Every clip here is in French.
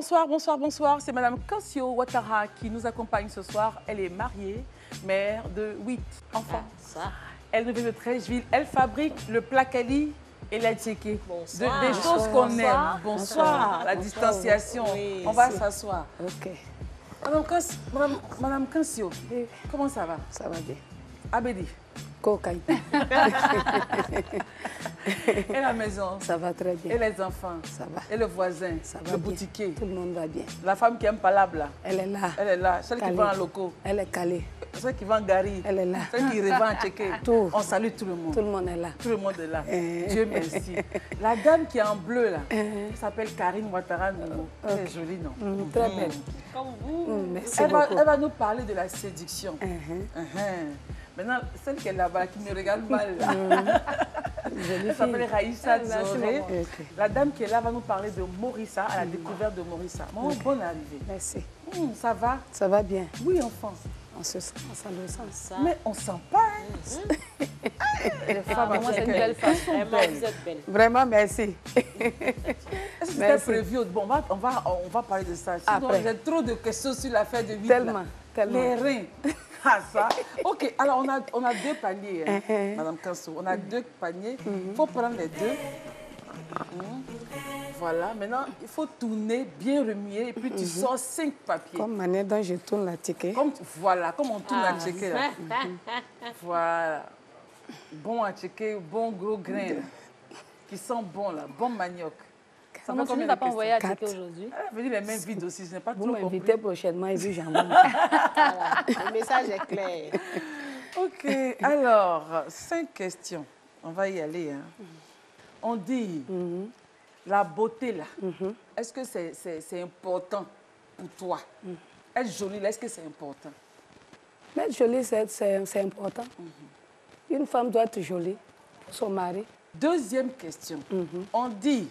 Bonsoir, bonsoir, bonsoir. C'est Madame Kansio Ouattara qui nous accompagne ce soir. Elle est mariée, mère de 8 enfants. Ça. Elle nous vient de Trècheville. Elle fabrique le placali et la tchéké. Bonsoir. Des choses qu'on aime. Bonsoir. Bonsoir. La distanciation. Oui, on va s'asseoir. Ok. Madame Kansio, comment ça va? Ça va bien. Abedi. Cocaïne. Et la maison? Ça va très bien. Et les enfants? Ça va. Et le voisin? Ça va le bien. boutiquier? Tout le monde va bien. La femme qui aime palabre là? Elle est là. Elle est là. Celle Calée. qui vend en locaux? Elle est calée. Celle qui vend gari? Elle est là. Celle qui revend en tchéké? Tout. On salue tout le monde. Tout le monde est là. Tout le monde est là. Dieu merci. La dame qui est en bleu là, elle s'appelle Karine Ouattara Nouveau. Elle est jolie, non? Très belle. Comme vous. Merci Elle beaucoup. va nous parler de la séduction. Maintenant, celle qui est là-bas, qui me regarde mal, elle s'appelle Raïssa Zoré. Ok. La dame qui est là va nous parler de Morissa, à la découverte de Morissa. Maman, bonne arrivée. Merci. Ça va? Ça va bien. Oui, enfant. On se sent, on le sent. Mais on sent pas. Hein? Les femmes Moi, c'est une africaines, belle femme. elles sont Vraiment, belles. vous êtes belle. Vraiment, merci. Est-ce que c'était Merci. prévu? Bon, on va parler de ça. Sinon, Après. j'ai trop de questions sur l'affaire de 8. Tellement, tellement. Les reins. Ah, ça. OK, alors on a deux paniers, hein, Madame Kansio. On a deux paniers. Il faut prendre les deux. Voilà. Maintenant, il faut tourner, bien remuer, et puis tu sors 5 papiers. Comme manière dont je tourne la ticket. Voilà, comme on tourne à checker là. Voilà. Bon à checker, bon gros grain, là, qui sent bon là, bon manioc. Ça Comment fait tu combien n'as de pas envoyé à questions? checker aujourd'hui? Elle a venu les mains vides aussi, je n'ai pas Vous trop m'invitez compris. prochainement et puis j'envoie. Voilà. Le message est clair. OK, alors, 5 questions. On va y aller. Hein. On dit, la beauté là, est-ce que c'est important pour toi? Être jolie là, est-ce que c'est important? Être jolie, c'est important. Une femme doit être jolie pour son mari. Deuxième question. On dit,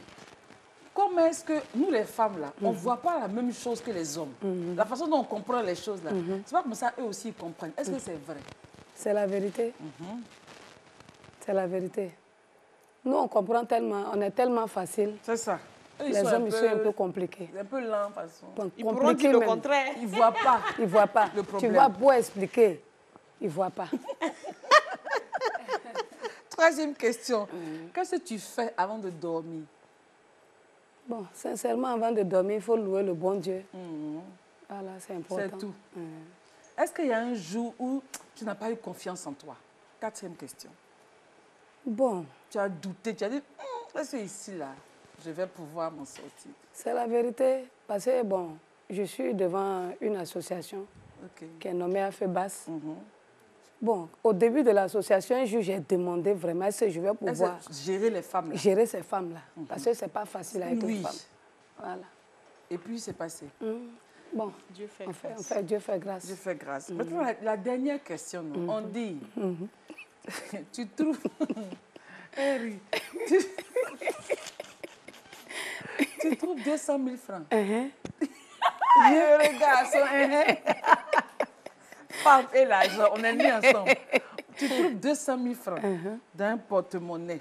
comment est-ce que nous les femmes là, on ne voit pas la même chose que les hommes? La façon dont on comprend les choses là, c'est pas comme ça eux aussi ils comprennent. Est-ce que c'est vrai? C'est la vérité. C'est la vérité. Nous, on comprend tellement, on est tellement facile. C'est ça. Eux, Les hommes, ils sont un peu compliqués. un peu lents de toute façon. Donc, Ils pourront compliqués dire le même. contraire. Ils ne voient pas. Ils ne voient pas. Le Tu problème. vois, beau expliquer, ils ne voient pas. Troisième question. Qu'est-ce que tu fais avant de dormir? Bon, sincèrement, avant de dormir, il faut louer le bon Dieu. Voilà, c'est important. C'est tout. Est-ce qu'il y a un jour où tu n'as pas eu confiance en toi? Quatrième question. Bon, Tu as douté, tu as dit, est-ce que ici, là, je vais pouvoir m'en sortir? c'est la vérité. Parce que, bon, je suis devant une association OK. qui est nommée Affaires Basse. Bon, au début de l'association, un jour, j'ai demandé vraiment est-ce que je vais Est-ce pouvoir que gérer les femmes, là? gérer ces femmes-là. Parce que ce n'est pas facile avec Oui. les femmes. Voilà. Et puis, c'est passé. Bon, Dieu fait on fait, grâce. Dieu fait grâce. Dieu fait grâce. Maintenant, la dernière question, non? On dit, tu trouves... Harry, tu trouves 200 000 francs. Je regarde son... Femme et l'argent, on est mis ensemble. Tu trouves 200 000 francs dans un porte-monnaie.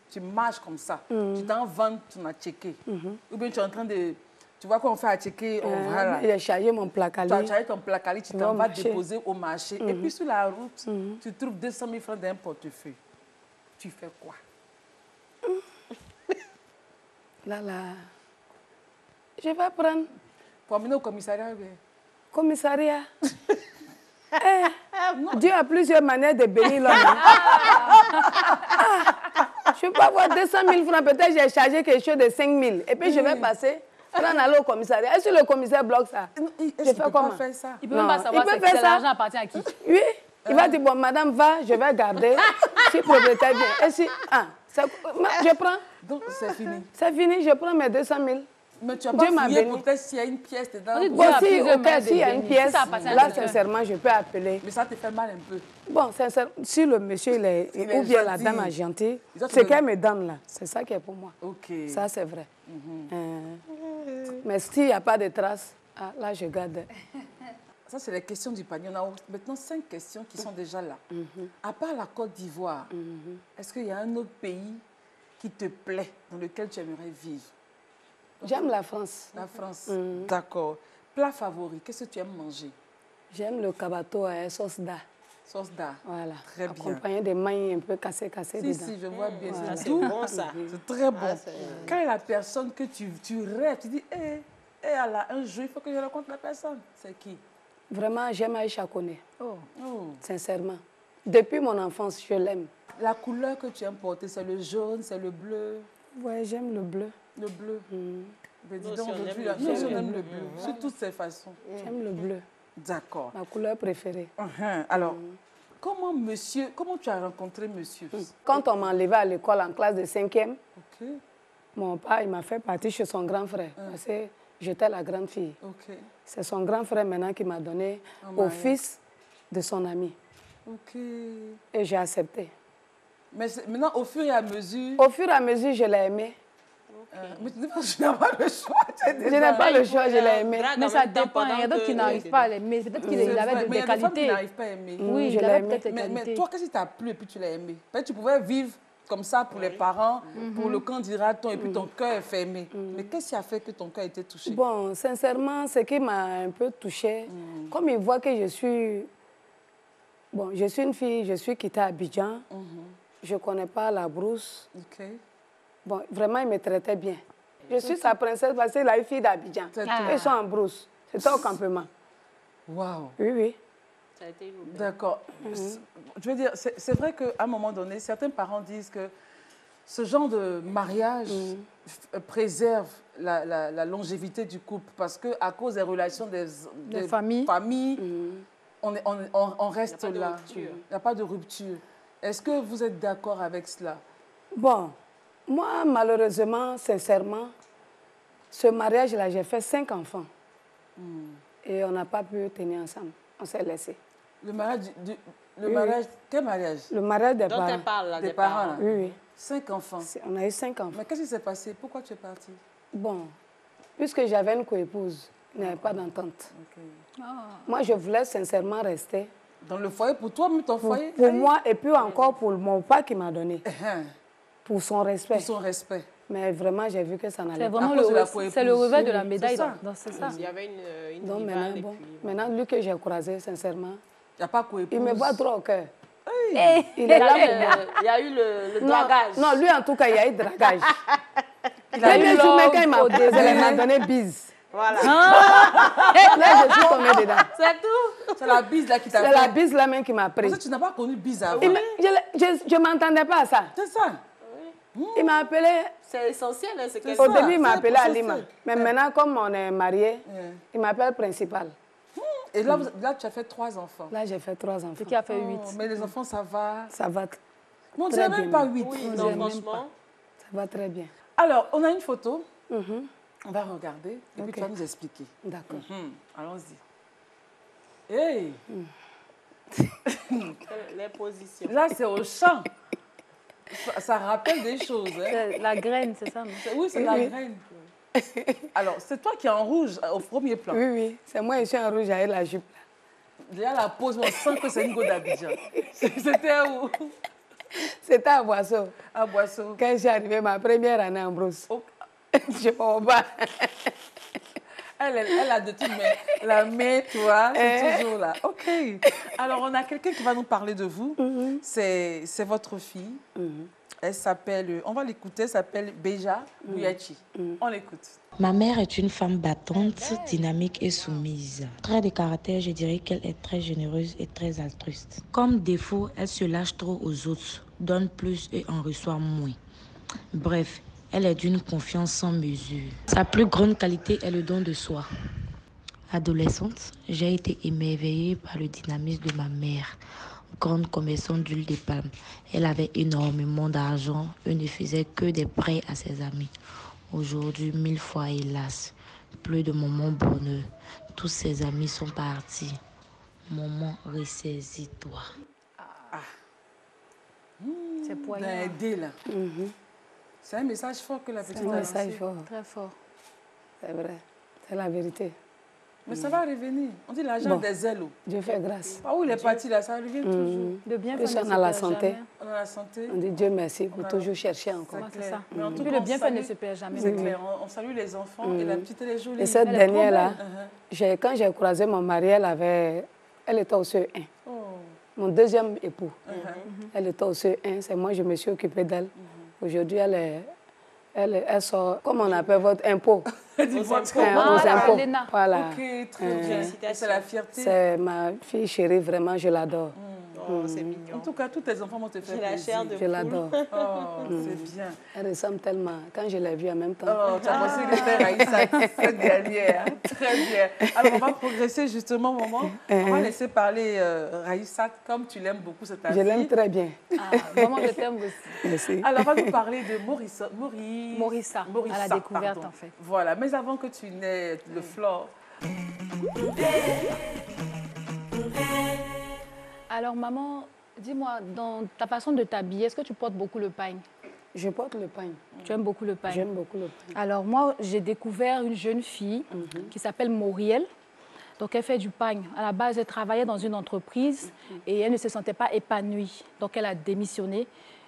Tu marches comme ça. Tu t'en vends, tu n'as checké. Ou bien tu es en train de... Tu vois qu'on fait à checker, on va là. J'ai chargé mon Tu placali. as chargé ton placali, tu vas t'en au vas marché. déposer au marché. Et puis sur la route, tu trouves 200 000 francs dans un portefeuille. Tu fais quoi? Là, je vais prendre Pour amener au commissariat, ou bien? commissariat. Dieu a plusieurs manières de bénir l'homme. Je ne peux pas avoir 200 000 francs. Peut-être j'ai chargé quelque chose de 5 000. Et puis je vais passer, prendre aller au commissariat. Est-ce que le commissaire bloque ça? Est-ce fais qu'il peut comment? pas faire ça? Il peut même pas Non, savoir il peut si faire ça. l'argent appartient à qui. Oui. Il va dire, bon, madame, va, je vais garder. Si propriétaire vient. Et si, je prends. Donc c'est fini. C'est fini, je prends mes 200 000. Mais tu n'as Dieu pas m'a fouillé béni. pour peut-être s'il y a une pièce dedans. On dit Bon, Dieu a si plusieurs au cas manières de s'il y a une bénir. pièce, Si ça appartient à là, quelqu'un. sincèrement, je peux appeler. Mais ça te fait mal un peu. Bon, sincèrement, si le monsieur il est, Il est ou bien la gentil. dame est gentille, Il doit te ce donner- qu'elle me donne là, c'est ça qui est pour moi. OK. Ça, c'est vrai. Mais s'il n'y a pas de traces, là, je garde. Ça, c'est les questions du panier. On a maintenant 5 questions qui sont déjà là. À part la Côte d'Ivoire, est-ce qu'il y a un autre pays qui te plaît, dans lequel tu aimerais vivre? J'aime la France. La France. D'accord. Plat favori, qu'est-ce que tu aimes manger? J'aime le cabato à sauce d'art. Sauce d'art. Voilà. Très bien. Accompagné des mailles un peu cassées Si, dedans. si, je vois bien. Ah, C'est c'est doux. bon ça. C'est très bon. Ah, c'est- Quelle est la personne que tu rêves? Tu dis, Allah, un jour, il faut que je rencontre la personne. C'est qui? Vraiment, j'aime Aïcha Koné, Oh. sincèrement. Depuis mon enfance, je l'aime. La couleur que tu aimes porter, c'est le jaune, c'est le bleu. Ouais, j'aime le bleu. Le bleu. Mais dis Nous donc, aussi, on aujourd'hui, aime le nous aussi, bleu. on aime le bleu. Sur toutes ses façons. J'aime le bleu. D'accord. Ma couleur préférée. Alors, comment tu as rencontré monsieur? Quand on m'enlevait à l'école en classe de 5e, Ok, mon père, il m'a fait partir chez son grand frère. Parce que j'étais la grande fille. ok, C'est son grand frère maintenant qui m'a donné au fils de son ami. ok. Et j'ai accepté. Mais maintenant, au fur et à mesure, Au fur et à mesure, je l'ai aimé. mais tu dis pas que je n'ai pas le choix. Je n'ai pas le choix, je l'ai aimé. Mais ça dépend, il y a d'autres qui n'arrivent pas à l'aimer. Peut-être qu'il avait Mais il y des a des femmes qui qualités. n'arrivent pas à aimer. Oui, je il l'ai avait aimé. peut-être des Mais qualités. toi, qu'est-ce qui t'a plu et puis tu l'as aimé? Peut-être tu pouvais vivre comme ça pour les parents, pour le candidat, et puis ton cœur est fermé. Mais qu'est-ce qui a fait que ton cœur a été touché? Bon, sincèrement, ce qui m'a un peu touchée, comme il voit que je suis... Bon, je suis une fille, je suis quittée à Abidjan. Je ne connais pas la brousse. Ok. Bon, vraiment, il me traitait bien. Je suis sa princesse parce qu'il a une fille d'Abidjan. C'est tout. Ils sont en brousse. C'était au campement. Waouh. Oui, oui. Ça a été une belle- D'accord. Je veux dire, c'est vrai qu'à un moment donné, certains parents disent que ce genre de mariage préserve la longévité du couple parce qu'à cause des relations des familles. on reste Il n'y a pas de là. rupture. Il n'y a pas de rupture. Est-ce que vous êtes d'accord avec cela? Bon, moi, malheureusement, sincèrement, ce mariage-là, j'ai fait 5 enfants. Et on n'a pas pu tenir ensemble. On s'est laissés. Le mariage, le Oui, mariage, quel mariage? Le mariage des Dont parents. elle parle, là, Des des parents, parents. là. Oui, oui. 5 enfants. On a eu 5 enfants. Mais qu'est-ce qui s'est passé? Pourquoi tu es partie? Bon, puisque j'avais une coépouse, il n'y avait pas d'entente. Ok. Moi, je voulais sincèrement rester Dans le foyer, pour toi, même ton foyer? pour moi et puis encore pour mon père qui m'a donné, pour son respect. Pour son respect. Mais vraiment, j'ai vu que ça n'allait C'est pas. vraiment À cause de la c'est le revers de la coépouse. médaille. C'est ça. C'est ça. Il y avait une Donc rivale et maintenant, bon, puis... maintenant, lui que j'ai croisé, sincèrement, Il n'y a pas coépouse. il me voit trop au cœur. Eh, Il est là pour moi. Il y a eu le Non, dragage. non, lui en tout cas, il y a eu dragage. Il a eu Premier jour, l'homme quand il m'a au posé, début. il m'a donné bise. Voilà. Là, je suis tombée dedans. C'est tout. C'est la bise là qui t'a C'est fait. la bise là même qui m'a pris. Parce que tu n'as pas connu bise avant. Je ne m'entendais pas à ça. C'est ça. Il m'a appelé, C'est essentiel, hein, c'est C'est quelque au ça, début, il m'a c'est appelé processé. Alima. Mais maintenant, comme on est mariés, il m'appelle principal. Et là, là, tu as fait 3 enfants. Là, j'ai fait 3 enfants. Ce qui a fait 8. Oh, mais les enfants, ça va. Ça va, Mais on Très dirait même bien. pas 8. Oui, On non, dirait même franchement. ça va très bien. Alors, on a une photo. On va regarder et puis Ok. tu vas nous expliquer. D'accord. Allons-y. Hey, Les positions. là, c'est au champ. Ça rappelle des choses. Hein. C'est la graine, c'est ça, non? Oui, c'est la graine. Alors, c'est toi qui es en rouge au premier plan. Oui, oui. C'est moi, je suis en rouge avec la jupe. Là. Déjà, la pose, on sent que c'est une go d'Abidjan. C'était où? C'était à Boisseau. À Boisseau. Quand j'ai arrivé ma première année en brousse. Oh. Je ne comprends pas. Elle a de tout, mais la main, toi, c'est toujours là. OK. Alors, on a quelqu'un qui va nous parler de vous. C'est votre fille. Elle s'appelle, on va l'écouter, elle s'appelle Beja Bouyachi. On l'écoute. Ma mère est une femme battante, dynamique et soumise. Trait de caractère, je dirais qu'elle est très généreuse et très altruiste. Comme défaut, elle se lâche trop aux autres, donne plus et en reçoit moins. Bref, elle est d'une confiance sans mesure. Sa plus grande qualité est le don de soi. Adolescente, j'ai été émerveillée par le dynamisme de ma mère. Grande commerçante d'huile de palme. Elle avait énormément d'argent et ne faisait que des prêts à ses amis. Aujourd'hui, 1000 fois hélas, plus de moments bonheur. Tous ses amis sont partis. Maman, ressaisis-toi. C'est poignant. D'un aidé, là. C'est un message fort que la petite C'est un a message lancé. fort. Très fort. C'est vrai. C'est la vérité. Mais ça va revenir. On dit l'argent des ailes. Dieu fait grâce. Ah, où il est parti là, ça revient toujours. De bien Plus faire on a la santé. On a la santé. On dit Dieu merci pour toujours chercher encore. C'est ça. Mais en tout Puis cas, le bienfait ne se perd jamais. C'est clair. On salue les enfants et la petite, elle est jolie. Et cette Elle est trop dernière-là, belle. quand j'ai croisé mon mari, elle était au CE1. Oh. Mon deuxième époux, elle était au CE1. C'est moi, je me suis occupée d'elle. Aujourd'hui, elle sort, comment on appelle votre impôt? Aux Aux impôts. impôts. Léna. Voilà. Ok, très bien. C'est la fierté. C'est ma fille chérie, vraiment, je l'adore. Oh, c'est En mignon. tout cas, tous tes enfants vont te faire J'ai la plaisir. chair de Je l'adore. Oh, c'est bien. Elle ressemble tellement. Quand je l'ai vue en même temps. Oh, tu as pensé que c'était Raïssa cette dernière. Très bien. Alors, on va progresser justement, maman. On va laisser parler Raïssa, comme tu l'aimes beaucoup, c'est ta Je fille. l'aime très bien. Ah, maman, je t'aime aussi. Merci. Alors, on va nous parler de Morissa, à la découverte, pardon. en fait. Voilà, mais avant que tu n'aies le flore. Alors, maman, dis-moi, dans ta façon de t'habiller, est-ce que tu portes beaucoup le pagne? Je porte le pagne. Tu aimes beaucoup le pagne? J'aime beaucoup le pagne. Alors, moi, j'ai découvert une jeune fille qui s'appelle Mauriel. Donc, elle fait du pagne. À la base, elle travaillait dans une entreprise et elle ne se sentait pas épanouie. Donc, elle a démissionné.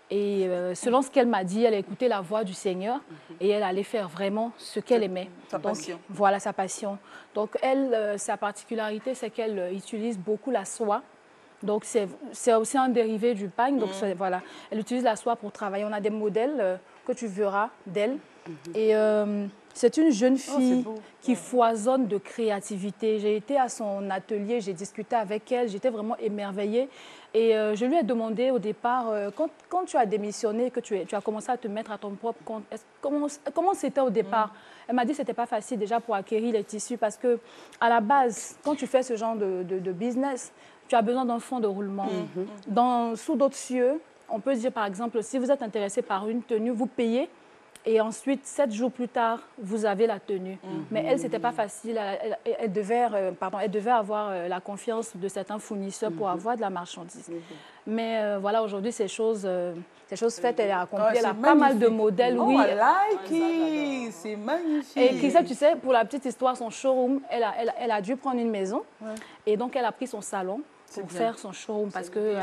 Et selon ce qu'elle m'a dit, elle a écouté la voix du Seigneur et elle allait faire vraiment ce qu'elle aimait. Sa passion. Voilà, sa passion. Donc, elle, sa particularité, c'est qu'elle utilise beaucoup la soie. Donc, c'est aussi un dérivé du pagne. Donc, voilà, elle utilise la soie pour travailler. On a des modèles que tu verras d'elle. Et c'est une jeune fille qui foisonne de créativité. J'ai été à son atelier, j'ai discuté avec elle, j'étais vraiment émerveillée. Et je lui ai demandé au départ, quand tu as démissionné, que tu as commencé à te mettre à ton propre compte, comment c'était au départ? Elle m'a dit que ce n'était pas facile déjà pour acquérir les tissus parce que à la base, quand tu fais ce genre de business, tu as besoin d'un fonds de roulement. Sous d'autres cieux, on peut dire par exemple, si vous êtes intéressé par une tenue, vous payez. Et ensuite, 7 jours plus tard, vous avez la tenue. Mais elle, ce n'était pas facile. Elle devait avoir la confiance de certains fournisseurs pour avoir de la marchandise. Mais voilà, aujourd'hui, ces choses faites, elle a accompli. Elle a pas mal de modèles. Oh, oui. I like it. C'est magnifique. Et Christelle, tu sais, pour la petite histoire, son showroom, elle a dû prendre une maison. Et donc, elle a pris son salon pour faire son showroom parce que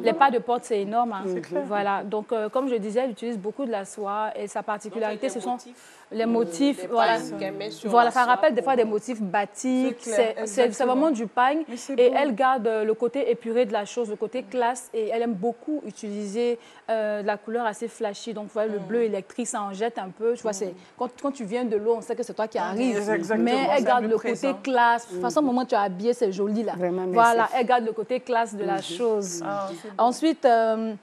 les pas de porte, c'est énorme. Hein. Voilà. Donc, comme je disais, elle utilise beaucoup de la soie et sa particularité, ce sont les motifs. Voilà, ça rappelle des fois des motifs batiques. C'est vraiment du pagne. Et elle garde le côté épuré de la chose, le côté classe. Et elle aime beaucoup utiliser de la couleur assez flashy. Donc, vous voyez, le bleu électrique, ça en jette un peu. Tu vois, quand tu viens de l'eau, on sait que c'est toi qui arrives. Mais elle garde le côté classe. De toute façon, au moment où tu as habillé, c'est joli là. Voilà, elle garde le côté classe de la chose. Ensuite, elle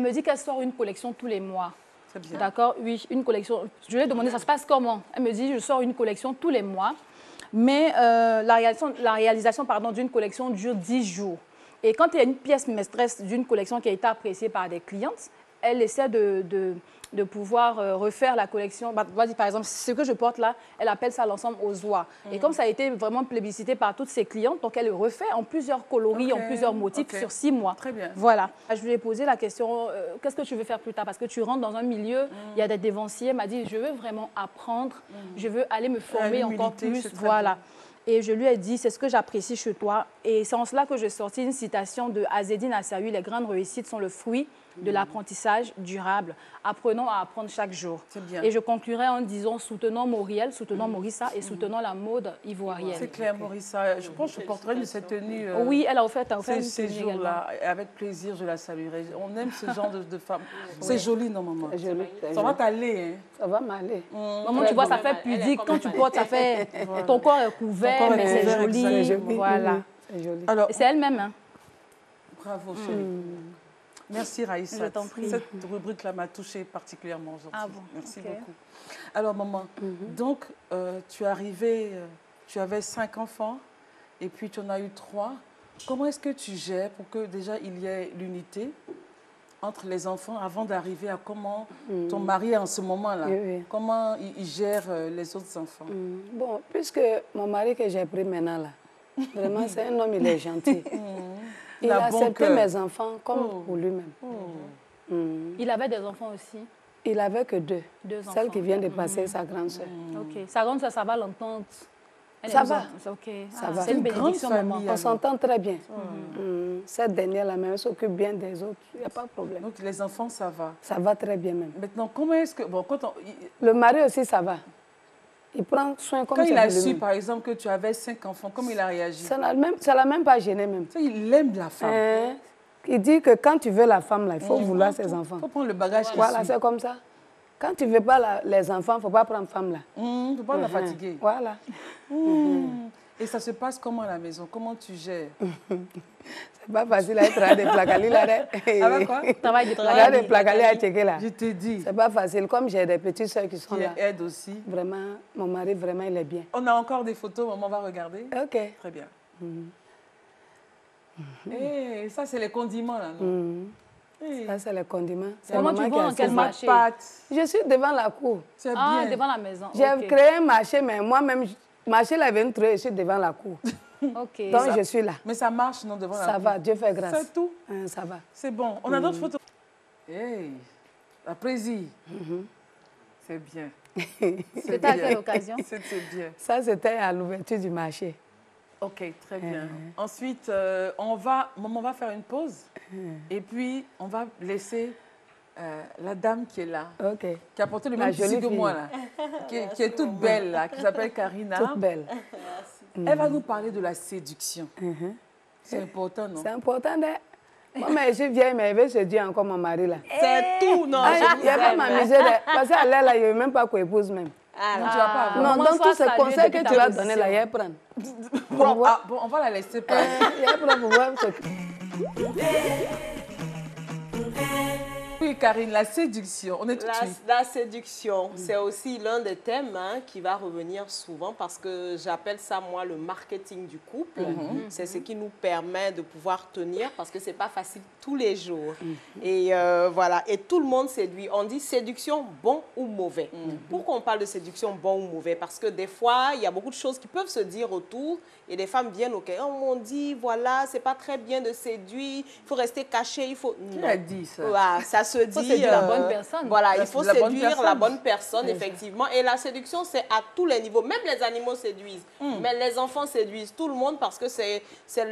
me dit qu'elle sort une collection tous les mois. D'accord, oui, une collection. Je lui ai demandé, ça se passe comment? Elle me dit, je sors une collection tous les mois, mais la réalisation d'une collection dure 10 jours. Et quand il y a une pièce maîtresse d'une collection qui a été appréciée par des clientes, elle essaie de pouvoir refaire la collection. Par exemple, ce que je porte là, elle appelle ça l'ensemble aux oies. Et comme ça a été vraiment plébiscité par toutes ses clientes, donc elle le refait en plusieurs coloris, en plusieurs motifs sur 6 mois. Très bien. Voilà. Je lui ai posé la question, qu'est-ce que tu veux faire plus tard? Parce que tu rentres dans un milieu, il y a des dévanciers. Elle m'a dit, je veux vraiment apprendre, je veux aller me former encore plus. Voilà. Et je lui ai dit, c'est ce que j'apprécie chez toi. Et c'est en cela que j'ai sorti une citation de Azzedine Assaoui, les grandes réussites sont le fruit de l'apprentissage durable. Apprenons à apprendre chaque jour. Bien. Et je conclurai en disant, soutenons Mauriel, soutenons Morissa et soutenons la mode ivoirienne. C'est clair, Morissa. Je pense que je porterai une de ces tenues. Oui, elle a offert ces jours-là. Avec plaisir, je la saluerai. On aime ce genre de femmes. C'est joli, non, maman? Ça va t'aller. Hein? Ça va m'aller. Maman, tu vois, ça fait pudique. Quand tu portes, ça fait... Ton corps est couvert, mais c'est joli. Voilà. C'est joli. C'est elle-même. Hein? Bravo, chérie. Merci Raïssa. Je t'en prie. Cette rubrique-là m'a touchée particulièrement aujourd'hui. Ah bon? Merci beaucoup. Alors, maman, donc, tu es arrivée, tu avais 5 enfants et puis tu en as eu 3. Comment est-ce que tu gères pour que déjà il y ait l'unité entre les enfants avant d'arriver à comment ton mari en ce moment-là, comment il gère les autres enfants? Bon, puisque mon mari que j'ai pris maintenant là, vraiment c'est un homme, il est gentil. Il a accepté mes enfants comme pour lui-même. Il avait des enfants aussi? Il n'avait que 2. Deux enfants. Celle qui vient de passer, sa grande sœur. Ok. Sa grande sœur, ça va l'entendre? Ça va. Ok. Ça va. C'est une bénédiction, maman. famille. On s'entend très bien. Cette dernière-là, même, elle s'occupe bien des autres. Il n'y a pas de problème. Donc, les enfants, ça va. Ça va très bien même. Maintenant, comment est-ce que... Bon, Le mari aussi, ça va. Il prend soin comme quand ça il a de su, lui-même. par exemple, que tu avais 5 enfants, comment il a réagi? Ça ne l'a même pas gêné même. Tu sais, il aime la femme. Il dit que quand tu veux la femme, là, il faut vouloir ses enfants. Il faut prendre le bagage qui Voilà, suit. c'est comme ça. Quand tu ne veux pas les enfants, il ne faut pas prendre femme là. Il ne faut pas la fatiguer. Voilà. Et ça se passe comment à la maison? Comment tu gères? C'est pas facile à être à des placali là. Avec quoi? Travail de Travail des placali à checker là. Je t'ai dit. C'est pas facile. Comme j'ai des petites soeurs qui sont Qui là. aide aussi. Vraiment, mon mari, vraiment, il est bien. On a encore des photos, maman va regarder. Ok. Très bien. Et ça, c'est les condiments, là, non? Hey. Ça, c'est les condiments. C'est Comment maman tu qui vois a dans quel fait. marché? Je suis devant la cour. C'est Ah, bien. devant la maison. J'ai Ok. créé un marché, mais moi-même, le marché là vient de trouver, je suis devant la cour. Ok. Donc, je suis là. Mais ça marche, non, devant la Ça cour? va, Dieu fait grâce. C'est tout? Ça va. C'est bon. On a d'autres photos. Hey, la présie. C'est bien. C'était à quelle occasion? C'est bien. Ça, c'était à l'ouverture du marché. Ok, très bien. Ensuite, maman va faire une pause. Et puis, on va laisser la dame qui est là, Ok. qui a porté le La même tissu jolie que fille. moi, là, qui est toute belle, là, qui s'appelle Karina. Toute belle. Elle va nous parler de la séduction. C'est important, non? C'est important de... Moi, mais je suis vieille, mais je vais se dire encore mon mari là. C'est tout, non? Ah, je il n'y a vous pas aime. m'amuser. Parce qu'elle est là, il ne veut même pas qu'on épouse même. Ah, Non, là. tu vas pas avoir. Non, Maman, donc tous sois ces saluée conseils que depuis tu ta vas donner là, il va prendre. Bon, on va la laisser parler. Il va prendre pour voir ce... Oui, Karine, la séduction, on est tout de suite. La séduction, c'est aussi l'un des thèmes qui va revenir souvent parce que j'appelle ça, moi, le marketing du couple. C'est ce qui nous permet de pouvoir tenir parce que ce n'est pas facile tous les jours. Et voilà, et tout le monde séduit. On dit séduction bon ou mauvais. Pourquoi on parle de séduction bon ou mauvais? Parce que des fois, il y a beaucoup de choses qui peuvent se dire autour et des femmes viennent, ok, on dit, voilà, c'est pas très bien de séduire, il faut rester caché, il faut... Qui a dit ça? Voilà, ça se dit... séduire la bonne personne. Voilà, il La- faut la bonne séduire personne. la bonne personne, effectivement. Et la séduction, c'est à tous les niveaux. Même les animaux séduisent. Mais les enfants séduisent tout le monde parce que c'est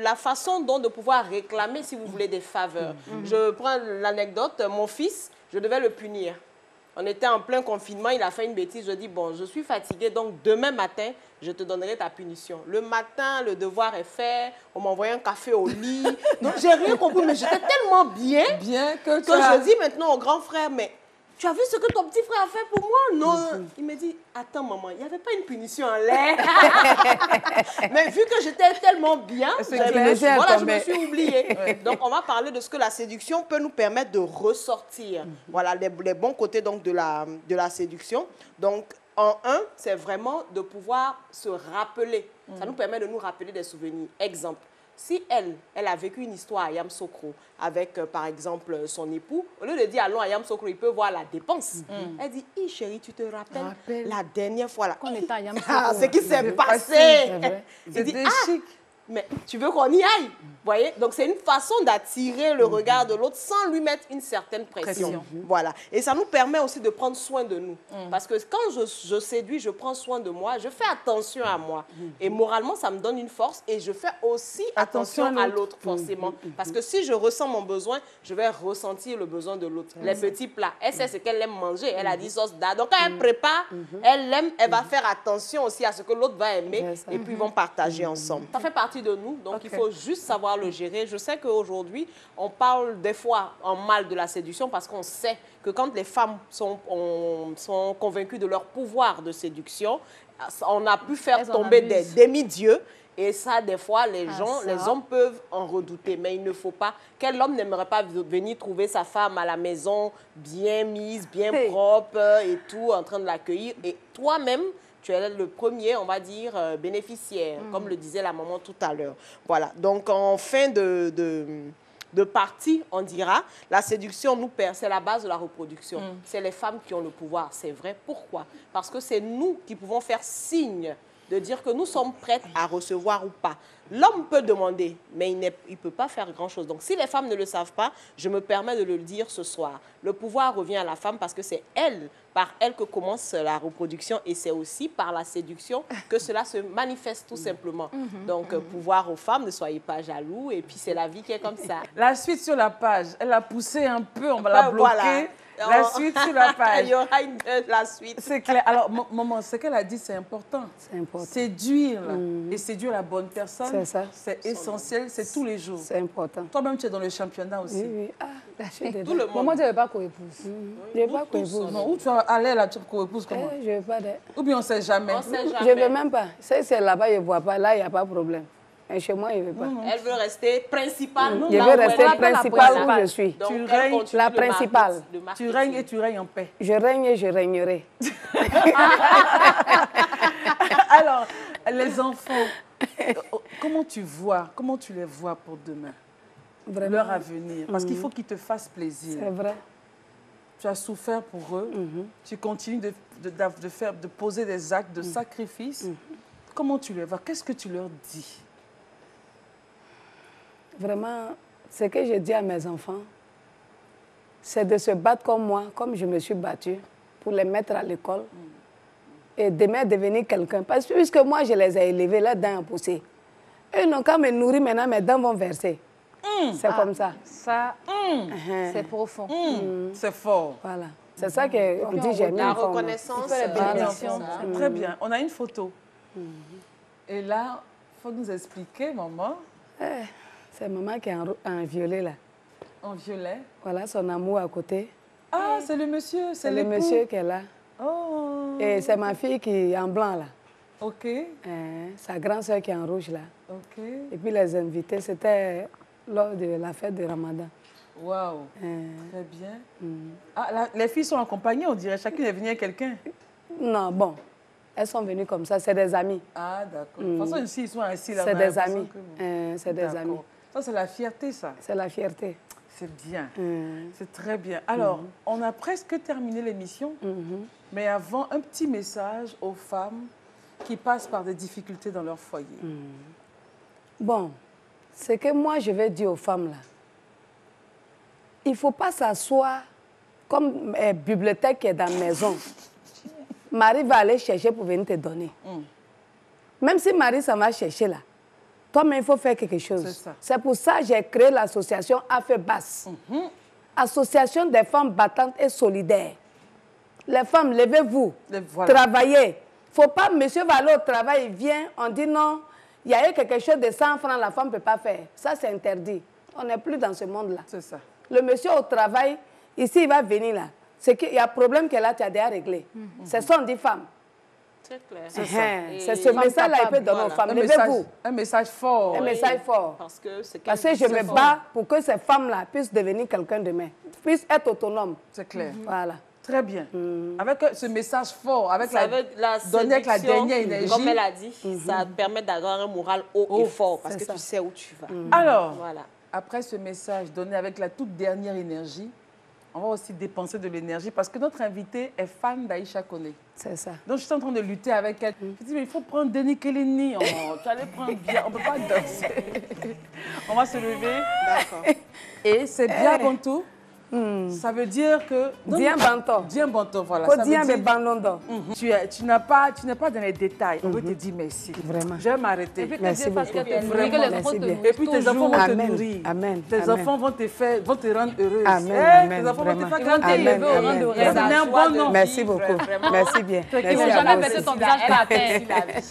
la façon dont de pouvoir réclamer, si vous voulez, des faveurs. Je prends l'anecdote, mon fils, je devais le punir. On était en plein confinement, il a fait une bêtise. Je dis, bon, je suis fatiguée, donc demain matin, je te donnerai ta punition. Le matin, le devoir est fait, on m'a envoyé un café au lit. Donc, j'ai rien compris, mais j'étais tellement bien Bien que tu que je dis maintenant au grand frère, mais tu as vu ce que ton petit frère a fait pour moi? Non. Il me dit, attends maman, il n'y avait pas une punition en l'air. Mais vu que j'étais tellement bien, C'est je clair. me suis- voilà, je me tombé. suis oubliée. Donc on va parler de ce que la séduction peut nous permettre de ressortir. Voilà les bons côtés donc, de la séduction. Donc en un, c'est vraiment de pouvoir se rappeler. Ça nous permet de nous rappeler des souvenirs. Exemple. Si elle a vécu une histoire à Yamoussoukro avec, par exemple, son époux, au lieu de dire allons à Yamoussoukro, il peut voir la dépense. Elle dit, hi chérie, tu te rappelles la dernière fois là, Qu'on était à Yamoussoukro. ce qui s'est passé. vrai. Il dit, C'était ah, chic. mais tu veux qu'on y aille? Voyez? Donc, c'est une façon d'attirer le regard de l'autre sans lui mettre une certaine pression. Voilà. Et ça nous permet aussi de prendre soin de nous. Parce que quand je séduis, je prends soin de moi, je fais attention à moi. Et moralement, ça me donne une force et je fais aussi attention à l'autre, forcément. Parce que si je ressens mon besoin, je vais ressentir le besoin de l'autre. Les petits plats, elle sait ce qu'elle aime manger. Elle a dit sauce d'A. Donc, quand elle prépare, elle aime, elle va faire attention aussi à ce que l'autre va aimer et puis ils vont partager ensemble. Ça fait partie de nous, donc il faut juste savoir le gérer. Je sais qu'aujourd'hui, on parle des fois en mal de la séduction parce qu'on sait que quand les femmes sont convaincues de leur pouvoir de séduction, on a pu faire Elles en tomber abusent. des demi-dieux. Et ça, des fois, les gens, ça. les hommes peuvent en redouter. Mais il ne faut pas. Quel homme n'aimerait pas venir trouver sa femme à la maison, bien mise, bien propre et tout, en train de l'accueillir. Et toi-même, tu es le premier, on va dire, bénéficiaire, comme le disait la maman tout à l'heure. Voilà. Donc, en fin de partie, on dira, la séduction nous perd, c'est la base de la reproduction. C'est les femmes qui ont le pouvoir, c'est vrai. Pourquoi? Parce que c'est nous qui pouvons faire signe de dire que nous sommes prêtes à recevoir ou pas. L'homme peut demander, mais il ne peut pas faire grand-chose. Donc, si les femmes ne le savent pas, je me permets de le dire ce soir. Le pouvoir revient à la femme parce que c'est elle, par elle que commence la reproduction et c'est aussi par la séduction que cela se manifeste tout simplement. Donc, pouvoir aux femmes, ne soyez pas jaloux et puis c'est la vie qui est comme ça. La suite sur la page, elle a poussé un peu, on va la bloquer. Voilà. La suite sur la page. Il y aura la suite. C'est clair. Alors, maman, ce qu'elle a dit, c'est important. C'est important. Séduire et séduire la bonne personne, C'est ça. c'est essentiel, c'est tous les jours. C'est important. Toi-même, tu es dans le championnat aussi. Oui, oui. Ah, je suis dedans. Tout le monde. Maman, tu n'avais pas co-épouse. Je ne veux pas qu'on épouse. Non, où tu vas aller là, tu co-épouses comment? Je ne veux pas de... Ou bien on ne sait jamais. On sait Je ne jamais. veux même pas. C'est là-bas, je ne vois pas. Là, il n'y a pas de problème. Mais chez moi, il ne veut pas. Elle veut rester principale. Je là veux où elle rester est. principale où je suis. Donc, Tu elle règnes continue la le principale. le Tu marketing. règnes et tu règnes en paix. Je règne et je régnerai. Alors, les enfants, comment tu les vois pour demain, Vraiment, leur avenir? Parce qu'il faut qu'ils te fassent plaisir. c'est vrai. Tu as souffert pour eux, tu continues de poser des actes de sacrifice. Comment tu les vois? Qu'est-ce que tu leur dis? Vraiment, ce que je dis à mes enfants, c'est de se battre comme moi, comme je me suis battue, pour les mettre à l'école et demain devenir quelqu'un. Parce que puisque moi, je les ai élevés, leurs dents ont poussé. Eux n'ont qu'à me nourrir maintenant, mes dents vont verser. C'est comme ça. Ça, c'est profond. C'est fort. Voilà. C'est ça qu'on dit, j'ai mis La une forme. reconnaissance. Il fait les voilà, bénédictions. c'est ça. Très bien. On a une photo. Et là, il faut nous expliquer, maman, C'est maman qui est en violet là. en violet. Voilà son amour à côté. Ah, c'est le monsieur, C'est le l'époux. monsieur qui est là. Oh, Et c'est ma fille qui est en blanc là. ok, Sa grande soeur qui est en rouge là. ok. Et puis les invités, c'était lors de la fête de Ramadan. Waouh, très bien. Ah, les filles sont accompagnées, on dirait. Chacune est venue avec quelqu'un. Non, bon, elles sont venues comme ça, c'est des amis. Ah, d'accord. De toute façon, ici, ils sont assis là. C'est on a des l'impression amis. que- C'est des D'accord. amis. Ça, c'est la fierté, ça. C'est la fierté. C'est bien. C'est très bien. Alors, on a presque terminé l'émission. Mais avant, un petit message aux femmes qui passent par des difficultés dans leur foyer. Bon, ce que moi je vais dire aux femmes là, il ne faut pas s'asseoir comme bibliothèque qui est dans la maison. Marie va aller chercher pour venir te donner. Même si Marie s'en va chercher là, toi-même il faut faire quelque chose. C'est ça. C'est pour ça que j'ai créé l'association AFEBAS. Association des femmes battantes et solidaires. Les femmes, levez-vous, Voilà. travaillez. Il ne faut pas, monsieur va aller au travail, il vient, on dit non, il y a eu quelque chose de 100 francs, la femme ne peut pas faire. Ça, c'est interdit. On n'est plus dans ce monde-là. C'est ça. Le monsieur au travail, ici, il va venir là. C'est qu'il y a un problème que là, tu as déjà réglé. Ce sont 10 femmes. C'est clair. C'est ce message-là qu'il peut donner aux femmes. Levez-vous. Un message fort. Un message fort. Parce que c'est Parce que je me bats pour que ces femmes-là puissent devenir quelqu'un demain, puissent être autonomes. C'est clair. Voilà. Très bien. Avec ce message fort, avec Ça veut la donner avec la séduction, dernière énergie. comme elle a dit, ça permet d'avoir un moral haut et fort parce que c'est ça. tu sais où tu vas. Alors, Voilà. après ce message donné avec la toute dernière énergie, on va aussi dépenser de l'énergie parce que notre invitée est fan d'Aïcha Koné. C'est ça. Donc, je suis en train de lutter avec elle. Je dis, mais il faut prendre Denis Keleni. Oh, tu allais prendre bien. On ne peut pas danser. On va se lever. D'accord. Et c'est bien Bantou. Ça veut dire que... Bien Banto. Bien Bantou, voilà. Faut Ça veut dire dire- mais bandondo. Tu n'es pas dans les détails. On veut te dire merci. Vraiment. Je vais m'arrêter. Et puis que Merci Dieu fasse beaucoup. que te nourrir, Vraiment, que les merci enfants te bien. nourrissent Et puis tes enfants toujours. vont te Amen. nourrir. Amen. Tes Amen. enfants vont te rendre heureuse. Amen. Hey, Amen. tes enfants vont te Vraiment. faire Ils vont grandir. t'élever au rang Amen. de Vraiment. C'est un La bon joie nom. de Merci vivre, beaucoup. vraiment. Merci bien. Ils Merci vont à jamais vous baisser aussi. ton visage par terre.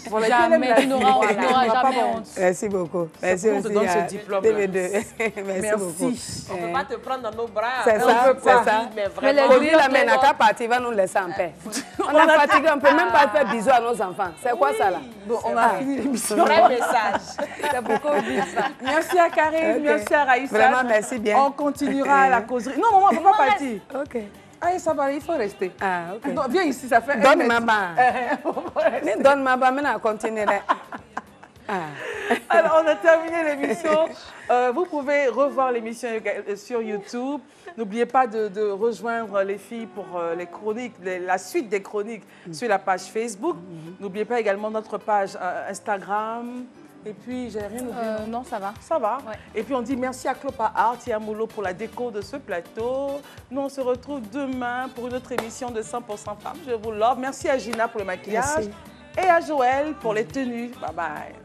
Pour lesquels elle aime la Jamais. Tu vie. n'auras Voilà. jamais honte. Merci beaucoup. Merci pour qu'on te aussi donne ce à diplôme-là. DV2. Merci beaucoup. Merci. On ne peut pas te prendre dans nos bras. C'est On ça, peut c'est pas. ça. Mais Mais les vraiment. Aujourd'hui, la mère n'a qu'à partir, il va nous laisser en paix. On a fatigué, on ne peut même pas faire bisous à nos enfants. C'est quoi ça là? Bon, on a fini l'émission. Vrai message. C'est pourquoi on dit ça. Merci à Karine, Ok. merci à Raïssa. Vraiment, merci bien. On continuera la causerie. Non, maman, on ne peut pas partir. Ok. Allez, ça va, il faut rester. Ah, ok. Non, viens ici, ça fait... Donne ma main. Donne ma main, maintenant, on continuerait. Ah. Alors, on a terminé l'émission. Vous pouvez revoir l'émission sur YouTube. N'oubliez pas de rejoindre les filles pour les chroniques, la suite des chroniques sur la page Facebook. N'oubliez pas également notre page Instagram. Et puis, j'ai rien oublié. Non, ça va. Ça va. Ouais. Et puis, on dit merci à Clopa Art et à Molo pour la déco de ce plateau. Nous, on se retrouve demain pour une autre émission de 100% Femmes. Je vous love. Merci à Gina pour le maquillage. Merci. Et à Joël pour les tenues. Bye bye.